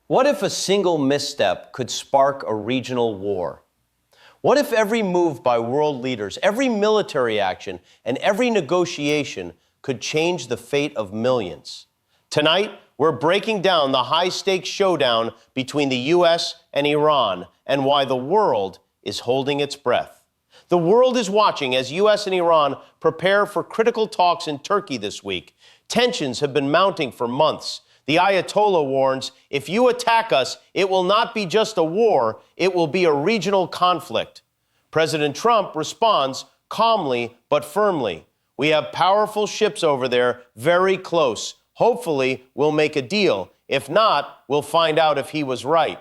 What if a single misstep could spark a regional war? What if every move by world leaders, every military action, and every negotiation could change the fate of millions? Tonight, we're breaking down the high-stakes showdown between the U.S. and Iran and why the world is holding its breath. The world is watching as U.S. and Iran prepare for critical talks in Turkey this week. Tensions have been mounting for months. The Ayatollah warns, if you attack us, it will not be just a war, it will be a regional conflict. President Trump responds calmly but firmly. We have powerful ships over there, very close. Hopefully, we'll make a deal. If not, we'll find out if he was right.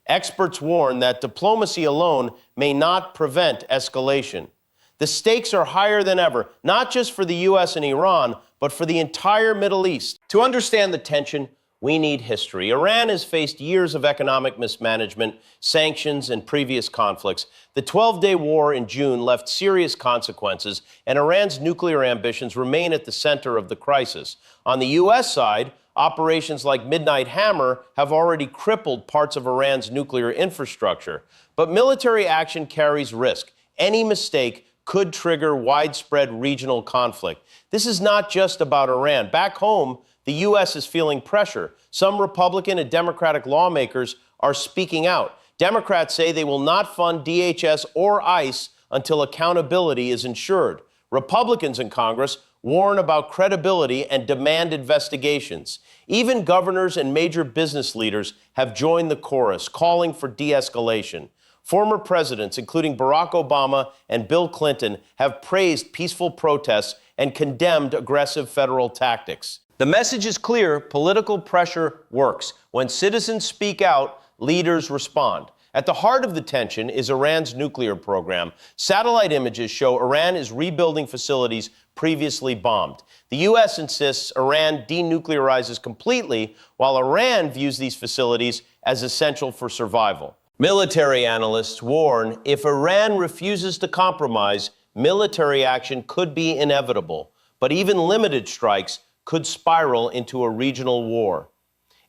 Experts warn that diplomacy alone may not prevent escalation. The stakes are higher than ever, not just for the U.S. and Iran, but for the entire Middle East. To understand the tension, we need history. Iran has faced years of economic mismanagement, sanctions, and previous conflicts. The 12-day war in June left serious consequences, and Iran's nuclear ambitions remain at the center of the crisis. On the U.S. side, operations like Midnight Hammer have already crippled parts of Iran's nuclear infrastructure. But military action carries risk. Any mistake could trigger widespread regional conflict. This is not just about Iran. Back home, the U.S. is feeling pressure. Some Republican and Democratic lawmakers are speaking out. Democrats say they will not fund DHS or ICE until accountability is ensured. Republicans in Congress warn about credibility and demand investigations. Even governors and major business leaders have joined the chorus, calling for de-escalation. Former presidents, including Barack Obama and Bill Clinton, have praised peaceful protests and condemned aggressive federal tactics. The message is clear: political pressure works. When citizens speak out, leaders respond. At the heart of the tension is Iran's nuclear program. Satellite images show Iran is rebuilding facilities previously bombed. The U.S. insists Iran denuclearizes completely, while Iran views these facilities as essential for survival. Military analysts warn if Iran refuses to compromise, military action could be inevitable, but even limited strikes could spiral into a regional war.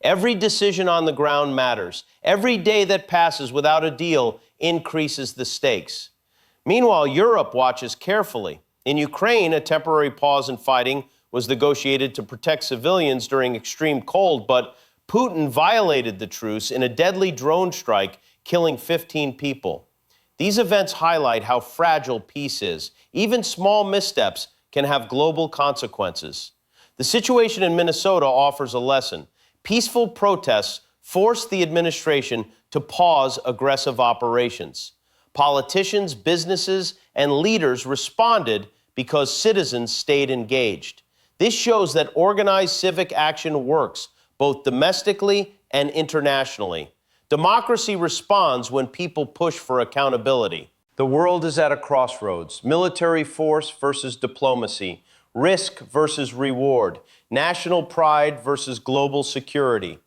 Every decision on the ground matters. Every day that passes without a deal increases the stakes. Meanwhile, Europe watches carefully. In Ukraine, a temporary pause in fighting was negotiated to protect civilians during extreme cold, but Putin violated the truce in a deadly drone strike, killing 15 people. These events highlight how fragile peace is. Even small missteps can have global consequences. The situation in Minnesota offers a lesson. Peaceful protests forced the administration to pause aggressive operations. Politicians, businesses, and leaders responded because citizens stayed engaged. This shows that organized civic action works, both domestically and internationally. Democracy responds when people push for accountability. The world is at a crossroads. Military force versus diplomacy. Risk versus reward. National pride versus global security.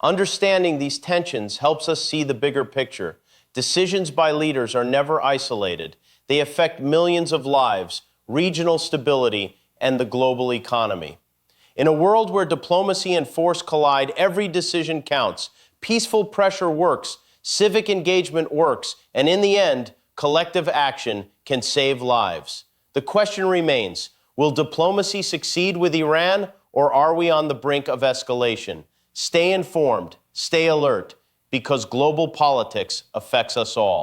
Understanding these tensions helps us see the bigger picture. Decisions by leaders are never isolated. They affect millions of lives, regional stability, and the global economy. In a world where diplomacy and force collide, every decision counts. Peaceful pressure works, civic engagement works, and in the end, collective action can save lives. The question remains, will diplomacy succeed with Iran, or are we on the brink of escalation? Stay informed, stay alert, because global politics affects us all.